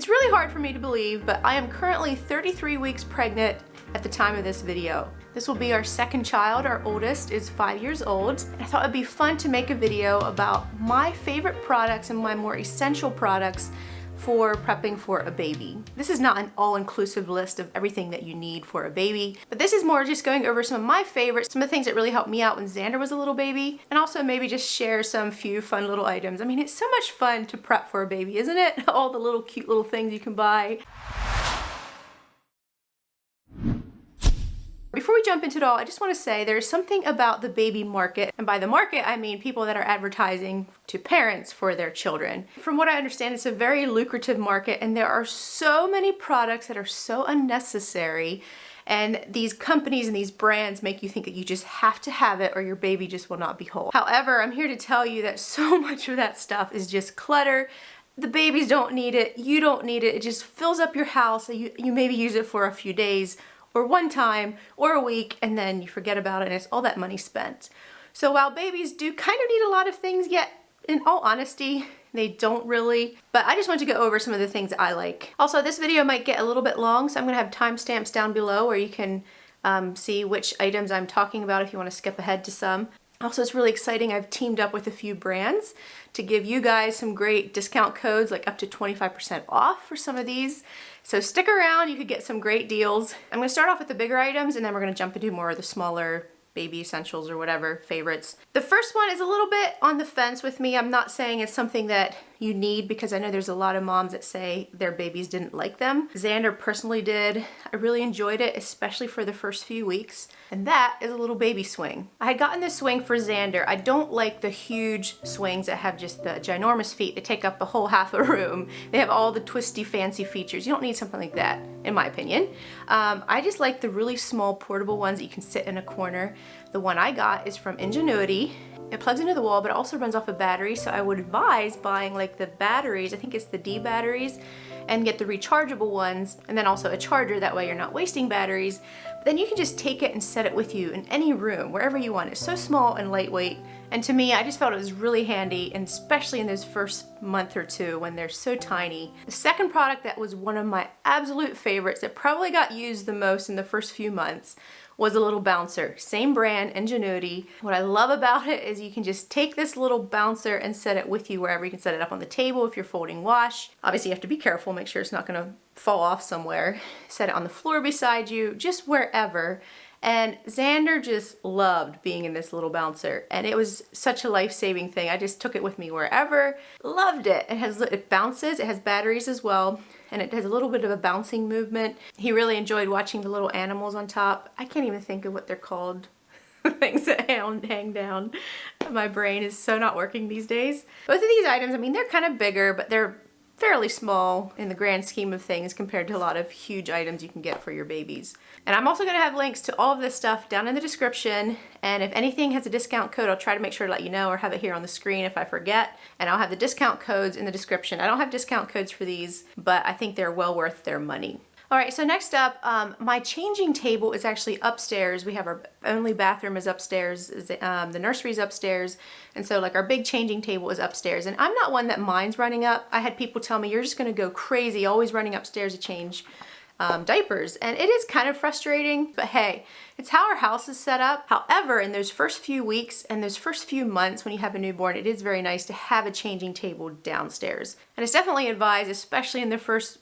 It's really hard for me to believe, but I am currently 33 weeks pregnant at the time of this video. This will be our second child. Our oldest is 5 years old. And I thought it'd be fun to make a video about my favorite products and my more essential products for prepping for a baby. This is not an all-inclusive list of everything that you need for a baby, but this is more just going over some of my favorites, some of the things that really helped me out when Xander was a little baby, and also maybe just share some few fun little items. I mean, it's so much fun to prep for a baby, isn't it? All the little cute little things you can buy. Before we jump into it all, I just want to say there's something about the baby market, and by the market I mean people that are advertising to parents for their children. From what I understand, it's a very lucrative market, and there are so many products that are so unnecessary, and these companies and these brands make you think that you just have to have it or your baby just will not be whole. However, I'm here to tell you that so much of that stuff is just clutter. The babies don't need it, you don't need it, it just fills up your house, so you maybe use it for a few days or one time or a week, and then you forget about it and it's all that money spent. So while babies do kind of need a lot of things, yet in all honesty, they don't really. But I just want to go over some of the things that I like. Also, this video might get a little bit long, so I'm gonna have timestamps down below where you can see which items I'm talking about if you want to skip ahead to some. Also, it's really exciting. I've teamed up with a few brands to give you guys some great discount codes, like up to 25% off for some of these. So stick around, you could get some great deals. I'm gonna start off with the bigger items, and then we're gonna jump into more of the smaller baby essentials or whatever favorites. The first one is a little bit on the fence with me. I'm not saying it's something that you need, because I know there's a lot of moms that say their babies didn't like them. Xander personally did. I really enjoyed it, especially for the first few weeks. And that is a little baby swing. I had gotten this swing for Xander. I don't like the huge swings that have just the ginormous feet. They take up a whole half a room. They have all the twisty fancy features. You don't need something like that, in my opinion. I just like the really small portable ones that you can sit in a corner. The one I got is from Ingenuity. It plugs into the wall, but it also runs off a battery, so I would advise buying like the batteries, I think it's the D batteries, and get the rechargeable ones, and then also a charger, that way you're not wasting batteries. But then you can just take it and set it with you in any room, wherever you want. It's so small and lightweight, and to me, I just felt it was really handy, and especially in those first month or two when they're so tiny. The second product that was one of my absolute favorites that probably got used the most in the first few months was a little bouncer. Same brand, Ingenuity. What I love about it is you can just take this little bouncer and set it with you wherever. You can set it up on the table if you're folding wash. Obviously you have to be careful, make sure it's not gonna fall off somewhere. Set it on the floor beside you, just wherever. And Xander just loved being in this little bouncer, and it was such a life-saving thing. I just took it with me wherever. Loved it. It bounces, it has batteries as well, and it has a little bit of a bouncing movement. He really enjoyed watching the little animals on top. I can't even think of what they're called. Things that hang down. My brain is so not working these days. Both of these items, I mean, they're kind of bigger, but they're fairly small in the grand scheme of things compared to a lot of huge items you can get for your babies. And I'm also gonna have links to all of this stuff down in the description, and if anything has a discount code, I'll try to make sure to let you know or have it here on the screen if I forget, and I'll have the discount codes in the description. I don't have discount codes for these, but I think they're well worth their money. All right, so next up, my changing table is actually upstairs. We have our only bathroom is upstairs, the nursery's upstairs, and so like our big changing table is upstairs. And I'm not one that minds running up. I had people tell me, you're just gonna go crazy, always running upstairs to change diapers. And it is kind of frustrating, but hey, it's how our house is set up. However, in those first few weeks and those first few months when you have a newborn, it is very nice to have a changing table downstairs. And it's definitely advised, especially in the first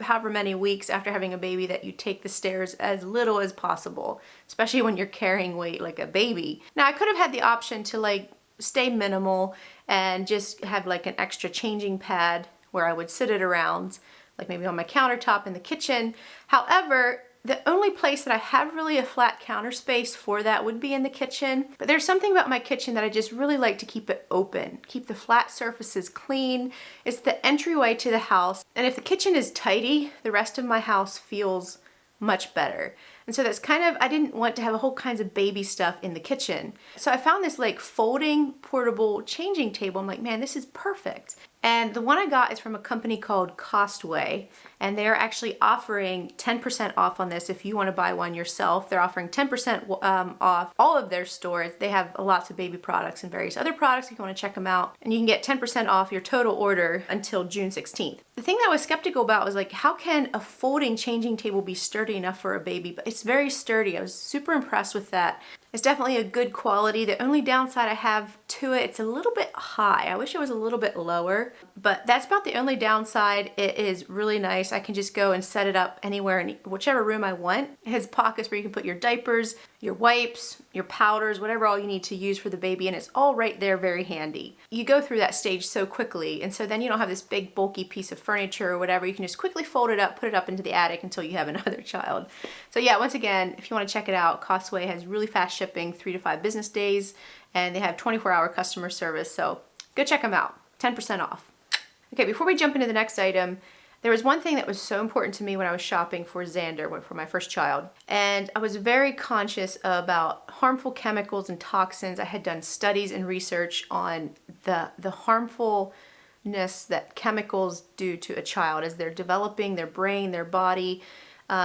however many weeks after having a baby, that you take the stairs as little as possible, especially when you're carrying weight like a baby. Now, I could have had the option to like stay minimal and just have like an extra changing pad where I would sit it around, like maybe on my countertop in the kitchen. However, the only place that I have really a flat counter space for that would be in the kitchen. But there's something about my kitchen that I just really like to keep it open, keep the flat surfaces clean. It's the entryway to the house. And if the kitchen is tidy, the rest of my house feels much better. And so that's kind of, I didn't want to have a whole kinds of baby stuff in the kitchen. So I found this like folding portable changing table. I'm like, man, this is perfect. And the one I got is from a company called Costway, and they're actually offering 10% off on this if you want to buy one yourself. They're offering 10% off all of their stores. They have lots of baby products and various other products if you want to check them out. And you can get 10% off your total order until June 16th. The thing that I was skeptical about was like, how can a folding changing table be sturdy enough for a baby? But it's very sturdy. I was super impressed with that. It's definitely a good quality. The only downside I have to it, it's a little bit high. I wish it was a little bit lower, but that's about the only downside. It is really nice. I can just go and set it up anywhere in whichever room I want. It has pockets where you can put your diapers, your wipes, your powders, whatever all you need to use for the baby, and it's all right there, very handy. You go through that stage so quickly, and so then you don't have this big bulky piece of furniture or whatever. You can just quickly fold it up, put it up into the attic until you have another child. So yeah, once again, if you want to check it out, Costway has really fast shipping, 3 to 5 business days, and they have 24-hour customer service, so go check them out. 10% off. Okay, before we jump into the next item, there was one thing that was so important to me when I was shopping for Xander, for my first child, and I was very conscious about harmful chemicals and toxins. I had done studies and research on the harmfulness that chemicals do to a child as they're developing their brain, their body.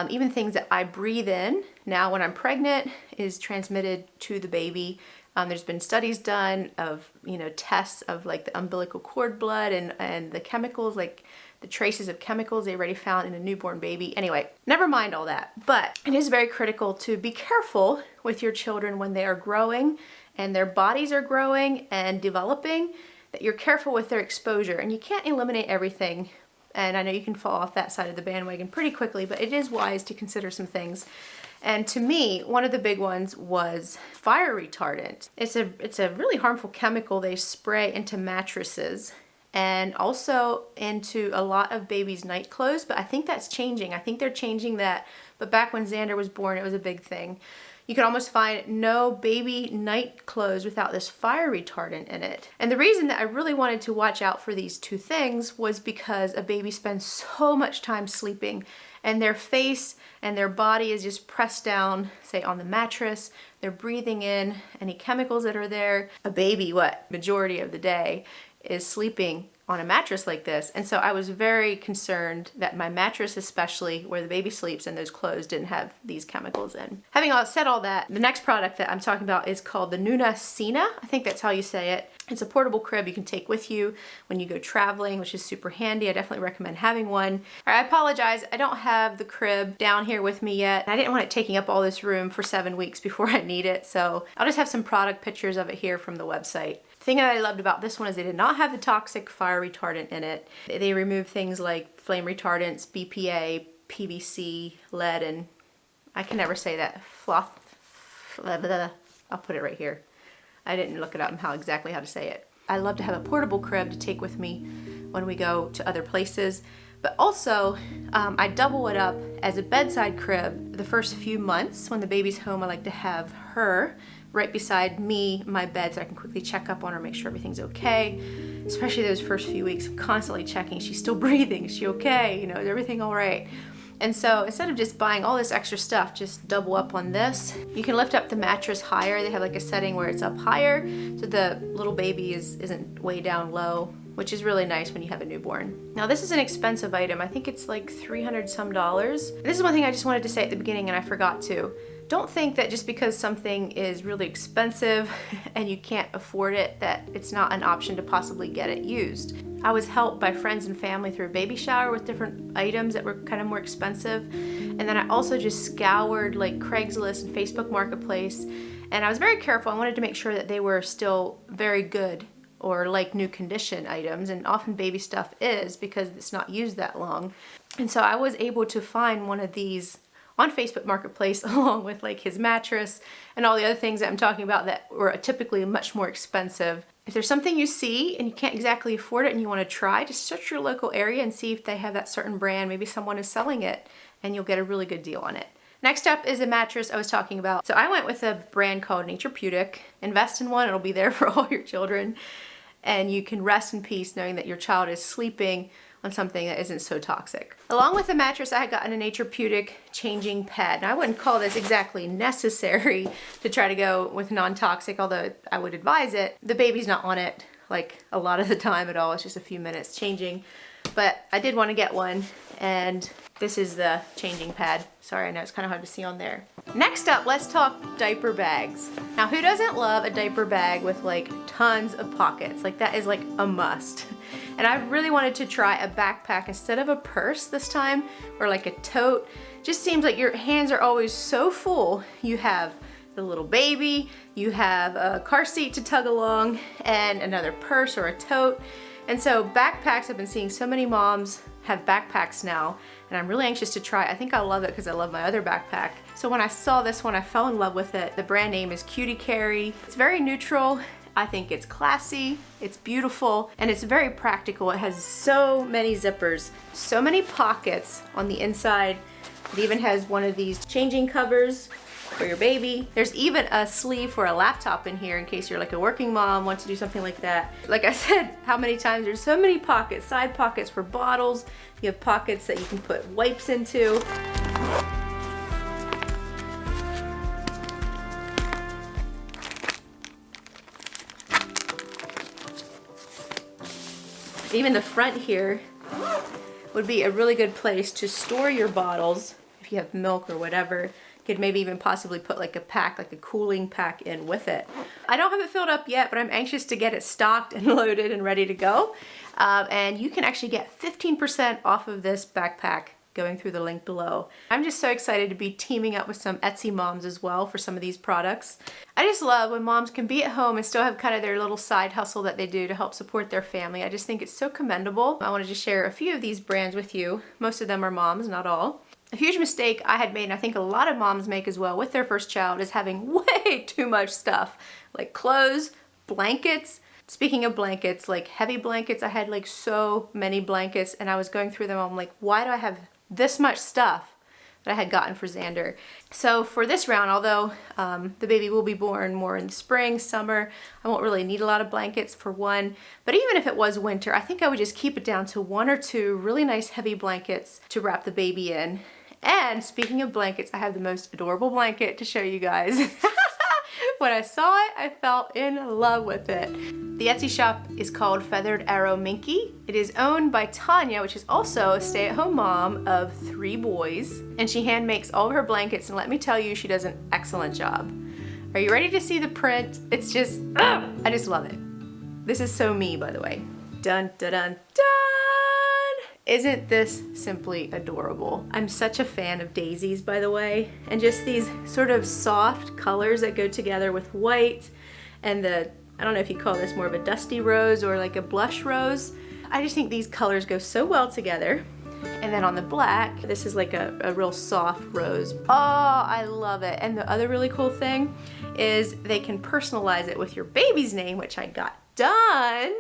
Even things that I breathe in now when I'm pregnant is transmitted to the baby. There's been studies done of, tests of like the umbilical cord blood and the chemicals, like the traces of chemicals they already found in a newborn baby. Anyway, never mind all that. But it is very critical to be careful with your children when they are growing and their bodies are growing and developing, that you're careful with their exposure. And you can't eliminate everything. And I know you can fall off that side of the bandwagon pretty quickly, but it is wise to consider some things. And to me, one of the big ones was fire retardant. It's a really harmful chemical they spray into mattresses and also into a lot of babies' night clothes, but I think that's changing. I think they're changing that, but back when Xander was born, it was a big thing. You could almost find no baby night clothes without this fire retardant in it. And the reason that I really wanted to watch out for these two things was because a baby spends so much time sleeping and their face and their body is just pressed down, say on the mattress. They're breathing in any chemicals that are there. A baby, majority of the day, is sleeping on a mattress like this. And so I was very concerned that my mattress, especially where the baby sleeps, and those clothes didn't have these chemicals in. Having said all that, the next product that I'm talking about is called the Nunacina. I think that's how you say it. It's a portable crib you can take with you when you go traveling, which is super handy. I definitely recommend having one. All right, I apologize. I don't have the crib down here with me yet. I didn't want it taking up all this room for 7 weeks before I need it. So I'll just have some product pictures of it here from the website. The thing that I loved about this one is they did not have the toxic fire retardant in it. They removed things like flame retardants, BPA, PVC, lead, and I can never say that. I'll put it right here. I didn't look it up exactly how to say it. I love to have a portable crib to take with me when we go to other places, but also I double it up as a bedside crib the first few months. When the baby's home, I like to have her right beside me, my bed, so I can quickly check up on her, make sure everything's okay. Especially those first few weeks, I'm constantly checking, she's still breathing, is she okay? Is everything all right? And so instead of just buying all this extra stuff, just double up on this. You can lift up the mattress higher. They have like a setting where it's up higher, so the little baby isn't way down low, which is really nice when you have a newborn. Now this is an expensive item. I think it's like $300 some. This is one thing I just wanted to say at the beginning and I forgot to. Don't think that just because something is really expensive and you can't afford it, that it's not an option to possibly get it used. I was helped by friends and family through a baby shower with different items that were kind of more expensive. And then I also just scoured like Craigslist and Facebook Marketplace. And I was very careful. I wanted to make sure that they were still very good or like new condition items. And often baby stuff is because it's not used that long. And so I was able to find one of these on Facebook Marketplace along with like his mattress and all the other things that I'm talking about that were typically much more expensive. If there's something you see and you can't exactly afford it and you want to try, just search your local area and see if they have that certain brand. Maybe someone is selling it and you'll get a really good deal on it. Next up is a mattress I was talking about. So I went with a brand called Naturepeutic. Invest in one, it'll be there for all your children. And you can rest in peace knowing that your child is sleeping on something that isn't so toxic. Along with the mattress, I had gotten a Naturepeutic changing pad. Now I wouldn't call this exactly necessary to try to go with non-toxic, although I would advise it. The baby's not on it like a lot of the time at all. It's just a few minutes changing. But I did want to get one, and this is the changing pad. Sorry, I know it's kind of hard to see on there. Next up, let's talk diaper bags. Now, who doesn't love a diaper bag with like tons of pockets? Like that is like a must. And I really wanted to try a backpack instead of a purse this time, or like a tote. Just seems like your hands are always so full. You have the little baby, you have a car seat to tug along, and another purse or a tote. And so backpacks, I've been seeing so many moms have backpacks now, and I'm really anxious to try it. I think I'll love it because I love my other backpack. So when I saw this one, I fell in love with it. The brand name is Cutie Carry. It's very neutral. I think it's classy, it's beautiful, and it's very practical. It has so many zippers, so many pockets on the inside. It even has one of these changing covers for your baby. There's even a sleeve for a laptop in here in case you're like a working mom, want to do something like that. Like I said, how many times, there's so many pockets, side pockets for bottles. You have pockets that you can put wipes into. Even the front here would be a really good place to store your bottles if you have milk or whatever. You could maybe even possibly put like a pack, like a cooling pack in with it. I don't have it filled up yet, but I'm anxious to get it stocked and loaded and ready to go. And you can actually get 15% off of this backpack going through the link below. I'm just so excited to be teaming up with some Etsy moms as well for some of these products. I just love when moms can be at home and still have kind of their little side hustle that they do to help support their family. I just think it's so commendable. I wanted to share a few of these brands with you. Most of them are moms, not all. A huge mistake I had made, and I think a lot of moms make as well with their first child, is having way too much stuff, like clothes, blankets. Speaking of blankets, like heavy blankets, I had like so many blankets, and I was going through them. I'm like, why do I have this much stuff that I had gotten for Xander? So for this round, although the baby will be born more in the spring, summer, I won't really need a lot of blankets for one. But even if it was winter, I think I would just keep it down to 1 or 2 really nice heavy blankets to wrap the baby in. And speaking of blankets, I have the most adorable blanket to show you guys. When I saw it, I fell in love with it. The Etsy shop is called Feathered Arrow Minky. It is owned by Tanya, which is also a stay-at-home mom of 3 boys. And she hand makes all of her blankets, and let me tell you, she does an excellent job. Are you ready to see the print? It's just, I just love it. This is so me, by the way. Dun, dun, dun, dun! Isn't this simply adorable? I'm such a fan of daisies, by the way, and just these sort of soft colors that go together with white and the, I don't know if you call this more of a dusty rose or like a blush rose. I just think these colors go so well together. And then on the black, this is like a real soft rose. Oh, I love it. And the other really cool thing is they can personalize it with your baby's name, which I got done,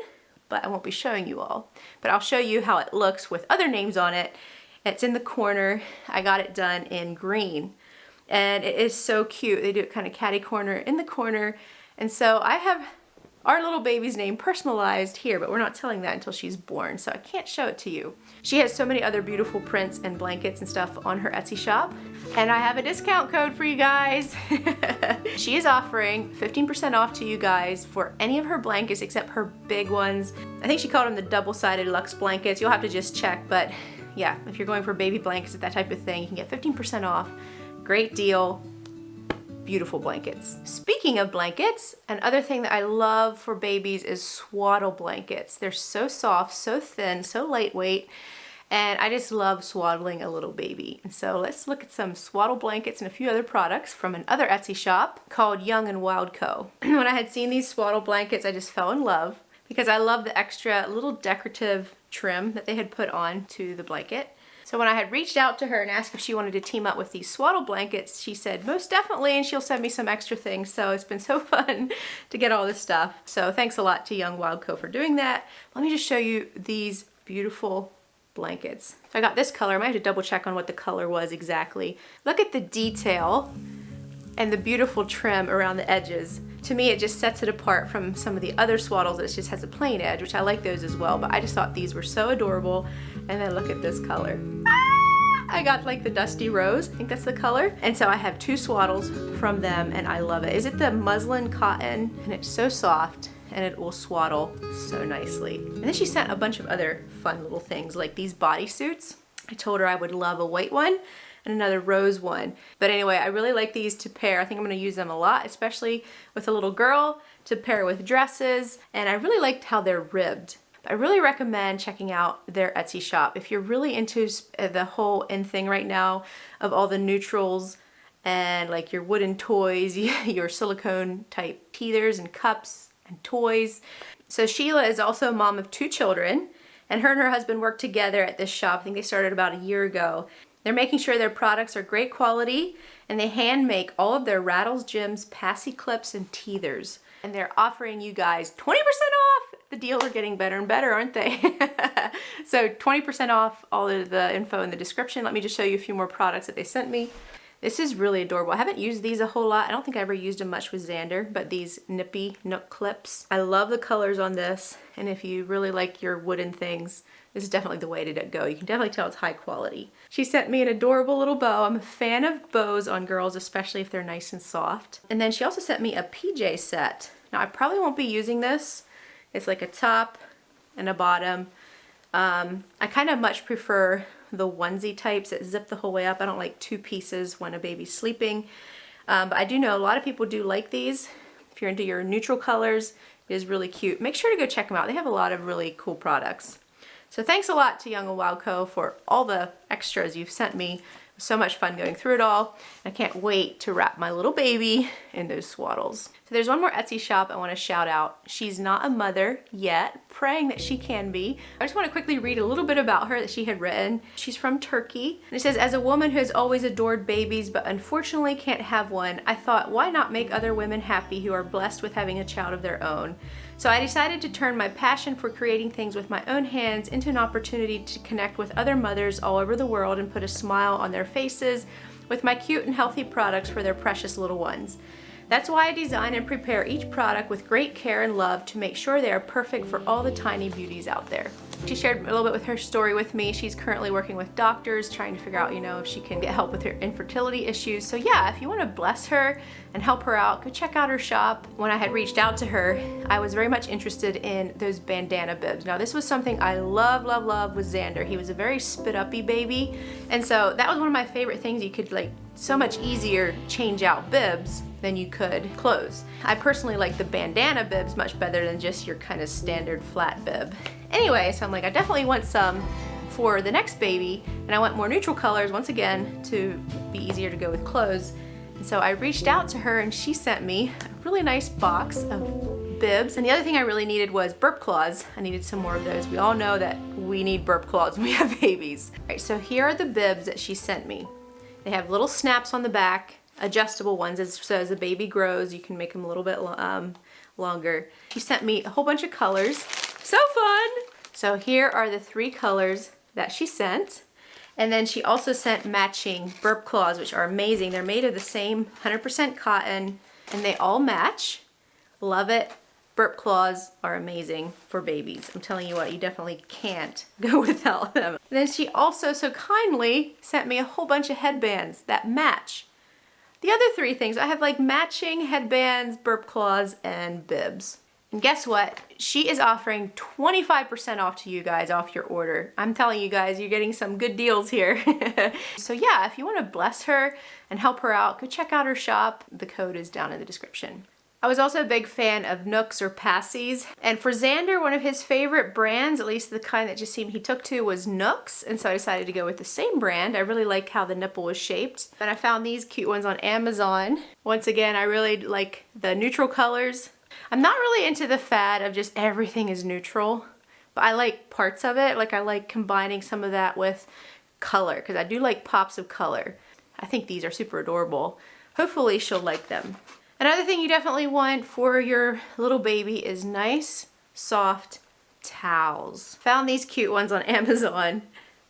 but I won't be showing you all. But I'll show you how it looks with other names on it. It's in the corner. I got it done in green. And it is so cute. They do it kind of catty corner in the corner. And so I have our little baby's name personalized here, but we're not telling that until she's born, so I can't show it to you. She has so many other beautiful prints and blankets and stuff on her Etsy shop. And I have a discount code for you guys. She is offering 15% off to you guys for any of her blankets except her big ones. I think she called them the double-sided luxe blankets. You'll have to just check, but yeah, if you're going for baby blankets, that type of thing, you can get 15% off. Great deal. Beautiful blankets. Speaking of blankets, another thing that I love for babies is swaddle blankets. They're so soft, so thin, so lightweight, and I just love swaddling a little baby. And so let's look at some swaddle blankets and a few other products from another Etsy shop called Young and Wild Co. When I had seen these swaddle blankets, I just fell in love because I love the extra little decorative trim that they had put on to the blanket. So when I had reached out to her and asked if she wanted to team up with these swaddle blankets, she said most definitely, and she'll send me some extra things. So it's been so fun to get all this stuff. So thanks a lot to Young Wild Co for doing that. Let me just show you these beautiful blankets. So I got this color. I might have to double check on what the color was exactly. Look at the detail and the beautiful trim around the edges. To me, it just sets it apart from some of the other swaddles that just has a plain edge, which I like those as well, but I just thought these were so adorable. And then look at this color. I got like the dusty rose, I think that's the color. And so I have 2 swaddles from them and I love it. Is it the muslin cotton? And it's so soft and it will swaddle so nicely. And then she sent a bunch of other fun little things like these bodysuits. I told her I would love a white one and another rose one. But anyway, I really like these to pair. I think I'm gonna use them a lot, especially with a little girl, to pair with dresses. And I really liked how they're ribbed. I really recommend checking out their Etsy shop. If you're really into the whole in thing right now of all the neutrals and like your wooden toys, your silicone type teethers and cups and toys. So Sheila is also a mom of 2 children, and her husband work together at this shop. I think they started about a year ago. They're making sure their products are great quality, and they hand make all of their rattles, gems, passy clips, and teethers. And they're offering you guys 20% off. The deals are getting better and better, aren't they? So 20% off, all of the info in the description. Let me just show you a few more products that they sent me. This is really adorable. I haven't used these a whole lot. I don't think I ever used them much with Xander, but these Nippy Nook clips. I love the colors on this, and if you really like your wooden things, this is definitely the way to go. You can definitely tell it's high quality. She sent me an adorable little bow. I'm a fan of bows on girls, especially if they're nice and soft. And then she also sent me a PJ set. Now I probably won't be using this. It's like a top and a bottom. I kind of much prefer the onesie types that zip the whole way up. I don't like 2 pieces when a baby's sleeping. But I do know a lot of people do like these. If you're into your neutral colors, it is really cute. Make sure to go check them out. They have a lot of really cool products. So thanks a lot to Young and Wild Co. for all the extras you've sent me. It was so much fun going through it all. I can't wait to wrap my little baby in those swaddles. So there's one more Etsy shop I want to shout out. She's not a mother yet, praying that she can be. I just want to quickly read a little bit about her that she had written. She's from Turkey. And it says, as a woman who has always adored babies but unfortunately can't have one, I thought, why not make other women happy who are blessed with having a child of their own? So I decided to turn my passion for creating things with my own hands into an opportunity to connect with other mothers all over the world and put a smile on their faces with my cute and healthy products for their precious little ones. That's why I design and prepare each product with great care and love to make sure they are perfect for all the tiny beauties out there. She shared a little bit with her story with me. She's currently working with doctors, trying to figure out, if she can get help with her infertility issues. So yeah, if you want to bless her and help her out, go check out her shop. When I had reached out to her, I was very much interested in those bandana bibs. Now this was something I love with Xander. He was a very spit-uppy baby. And so that was one of my favorite things. You could so much easier change out bibs than you could clothes. I personally like the bandana bibs much better than just your kind of standard flat bib. Anyway, so I'm like, I definitely want some for the next baby, and I want more neutral colors once again to be easier to go with clothes. And so I reached out to her and she sent me a really nice box of bibs. And the other thing I really needed was burp claws. I needed some more of those. We all know that we need burp claws when we have babies. All right, so here are the bibs that she sent me. They have little snaps on the back, adjustable ones, so as the baby grows, you can make them a little bit longer. She sent me a whole bunch of colors. So fun! So here are the 3 colors that she sent. And then she also sent matching burp claws, which are amazing. They're made of the same 100% cotton, and they all match. Love it. Burp claws are amazing for babies. I'm telling you what, you definitely can't go without them. And then she also so kindly sent me a whole bunch of headbands that match. The other 3 things, I have matching headbands, burp claws, and bibs. And guess what? She is offering 25% off to you guys off your order. I'm telling you guys, you're getting some good deals here. So yeah, if you want to bless her and help her out, go check out her shop. The code is down in the description. I was also a big fan of Nooks or Passies. And for Xander, one of his favorite brands, at least the kind that just seemed he took to, was Nooks. And so I decided to go with the same brand. I really like how the nipple was shaped. And I found these cute ones on Amazon. Once again, I really like the neutral colors. I'm not really into the fad of just everything is neutral, but I like parts of it. I like combining some of that with color, because I do like pops of color. I think these are super adorable. Hopefully she'll like them. Another thing you definitely want for your little baby is nice, soft towels. Found these cute ones on Amazon.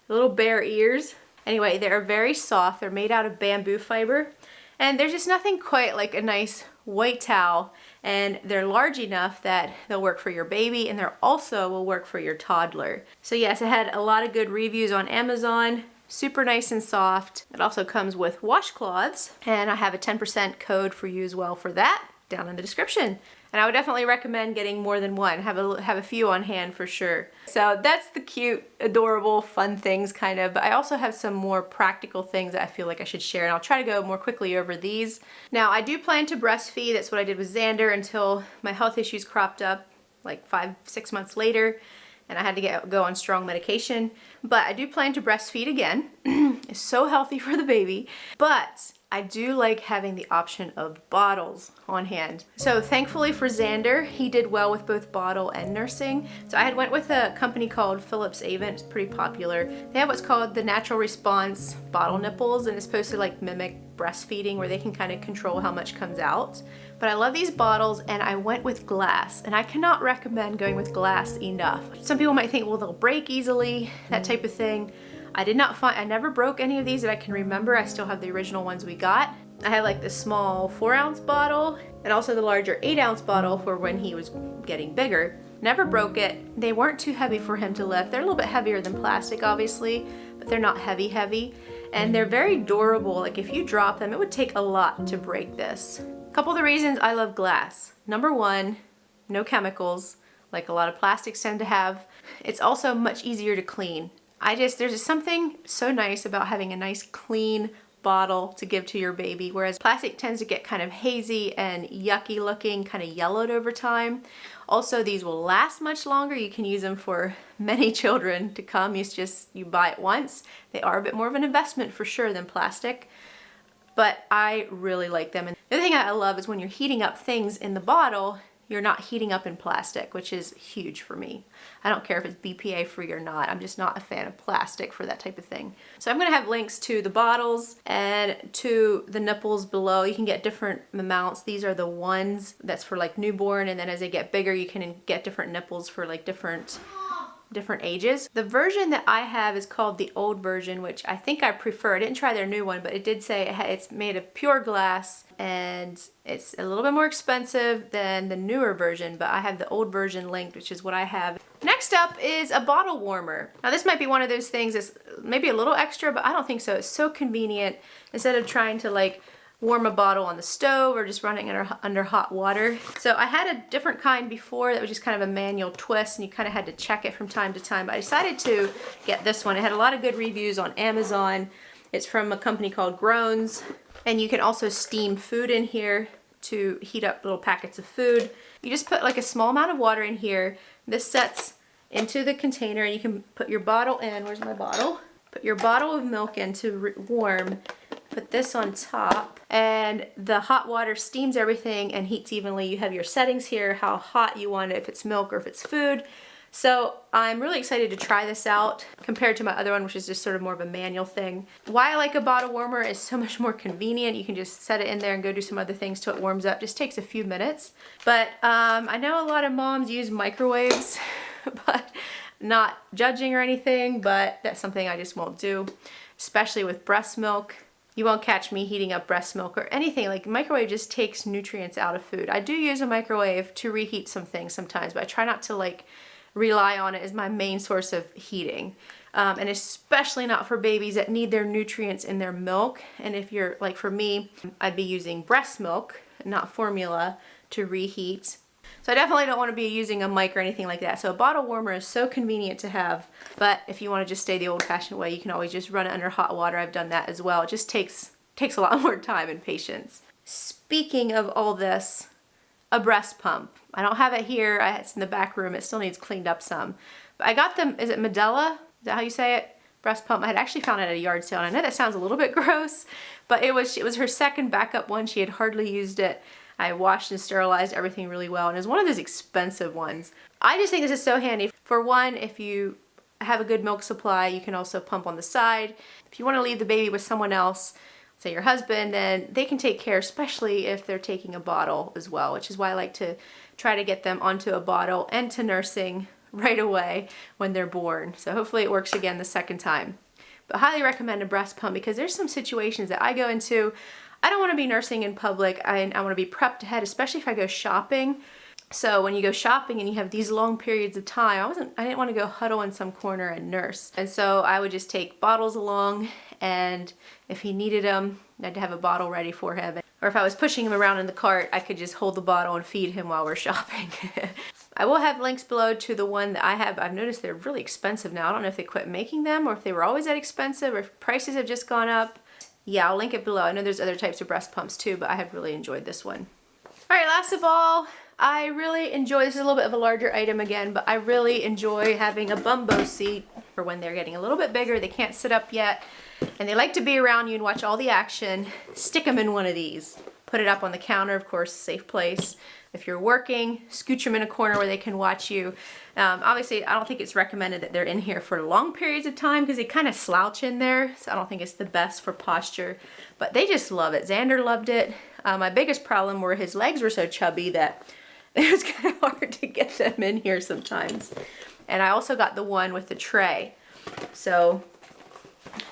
Little bear ears. Anyway, they're very soft. They're made out of bamboo fiber. And there's just nothing quite like a nice white towel, and they're large enough that they'll work for your baby, and they also will work for your toddler. So yes, it had a lot of good reviews on Amazon. Super nice and soft. It also comes with washcloths, and I have a 10% code for you as well for that down in the description. And I would definitely recommend getting more than one. Have a few on hand for sure. So that's the cute, adorable, fun things kind of, but I also have some more practical things that I feel like I should share, and I'll try to go more quickly over these. Now, I do plan to breastfeed. That's what I did with Xander until my health issues cropped up like 5-6 months later, and I had to go on strong medication. But I do plan to breastfeed again. It's so healthy for the baby, but I do like having the option of bottles on hand. So thankfully for Xander, he did well with both bottle and nursing. So I had went with a company called Philips Avent. It's pretty popular. They have what's called the Natural Response Bottle Nipples, and it's supposed to like mimic breastfeeding where they can kind of control how much comes out. But I love these bottles, and I went with glass, and I cannot recommend going with glass enough. Some people might think, well, they'll break easily, that type of thing. I never broke any of these that I can remember. I still have the original ones we got. I have like this small 4-ounce bottle and also the larger 8-ounce bottle for when he was getting bigger. Never broke it. They weren't too heavy for him to lift. They're a little bit heavier than plastic, obviously, but they're not heavy. And they're very durable. Like if you drop them, it would take a lot to break this. A couple of the reasons I love glass. Number one, no chemicals, like a lot of plastics tend to have. It's also much easier to clean. There's just something so nice about having a nice clean bottle to give to your baby, whereas plastic tends to get kind of hazy and yucky looking, kind of yellowed over time. Also, these will last much longer. You can use them for many children to come. You buy it once. They are a bit more of an investment for sure than plastic, but I really like them. And the other thing I love is when you're heating up things in the bottle, you're not heating up in plastic, which is huge for me. I don't care if it's BPA free or not. I'm just not a fan of plastic for that type of thing. So I'm gonna have links to the bottles and to the nipples below. You can get different amounts. These are the ones that's for like newborn, and then as they get bigger, you can get different nipples for like different ages. The version that I have is called the old version, which I think I prefer. I didn't try their new one, but it did say it's made of pure glass and it's a little bit more expensive than the newer version, but I have the old version linked, which is what I have. Next up is a bottle warmer. Now this might be one of those things that's maybe a little extra, but I don't think so. It's so convenient. Instead of trying to like warm a bottle on the stove or just running under hot water. So I had a different kind before that was just kind of a manual twist, and you kind of had to check it from time to time, but I decided to get this one. It had a lot of good reviews on Amazon. It's from a company called Groans, and you can also steam food in here to heat up little packets of food. You just put like a small amount of water in here. This sets into the container, and you can put your bottle in. Where's my bottle? Put your bottle of milk in to warm. Put this on top, and the hot water steams everything and heats evenly. You have your settings here, how hot you want it, if it's milk or if it's food. So I'm really excited to try this out compared to my other one, which is just sort of more of a manual thing. Why I like a bottle warmer is so much more convenient. You can just set it in there and go do some other things till it warms up. Just takes a few minutes. But I know a lot of moms use microwaves, but not judging or anything, but that's something I just won't do, especially with breast milk. You won't catch me heating up breast milk or anything. Like, microwave just takes nutrients out of food. I do use a microwave to reheat some things sometimes, but I try not to like rely on it as my main source of heating. And especially not for babies that need their nutrients in their milk. And if you're like, for me, I'd be using breast milk, not formula, to reheat. So I definitely don't want to be using a mic or anything like that. So a bottle warmer is so convenient to have. But if you want to just stay the old-fashioned way, you can always just run it under hot water. I've done that as well. It just takes a lot more time and patience. Speaking of all this, a breast pump. I don't have it here. It's in the back room. It still needs cleaned up some. But I got them, is it Medela? Is that how you say it? Breast pump. I had actually found it at a yard sale. And I know that sounds a little bit gross, but it was her second backup one. She had hardly used it. I washed and sterilized everything really well, and it's one of those expensive ones. I just think this is so handy. For one, if you have a good milk supply, you can also pump on the side. If you want to leave the baby with someone else, say your husband, then they can take care, especially if they're taking a bottle as well, which is why I like to try to get them onto a bottle and to nursing right away when they're born. So hopefully it works again the second time. But highly recommend a breast pump, because there's some situations that I go into. I don't want to be nursing in public. I want to be prepped ahead, especially if I go shopping. So when you go shopping and you have these long periods of time, I didn't want to go huddle in some corner and nurse. And so I would just take bottles along, and if he needed them, I'd have a bottle ready for him. Or if I was pushing him around in the cart, I could just hold the bottle and feed him while we're shopping. I will have links below to the one that I have. I've noticed they're really expensive now. I don't know if they quit making them or if they were always that expensive or if prices have just gone up. Yeah, I'll link it below. I know there's other types of breast pumps too, but I have really enjoyed this one. All right, last of all, I really enjoy, this is a little bit of a larger item again, but I really enjoy having a Bumbo Seat for when they're getting a little bit bigger, they can't sit up yet, and they like to be around you and watch all the action. Stick them in one of these. Put it up on the counter, of course, safe place. If you're working, scooch them in a corner where they can watch you. Obviously, I don't think it's recommended that they're in here for long periods of time because they kind of slouch in there, so I don't think it's the best for posture, but they just love it. Xander loved it. My biggest problem were his legs were so chubby that it was kind of hard to get them in here sometimes. And I also got the one with the tray. So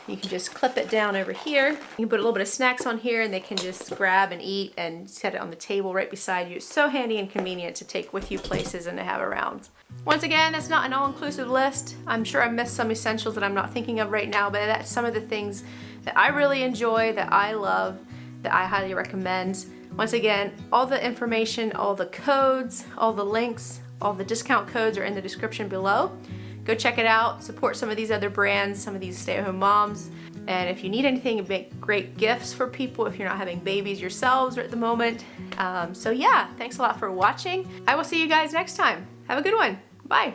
you can just clip it down over here. You can put a little bit of snacks on here and they can just grab and eat and set it on the table right beside you. It's so handy and convenient to take with you places and to have around. Once again, that's not an all-inclusive list. I'm sure I missed some essentials that I'm not thinking of right now, but that's some of the things that I really enjoy, that I love, that I highly recommend. Once again, all the information, all the codes, all the links, all the discount codes are in the description below. Go check it out, support some of these other brands, some of these stay-at-home moms. And if you need anything, make great gifts for people if you're not having babies yourselves at the moment. So yeah, thanks a lot for watching. I will see you guys next time. Have a good one. Bye.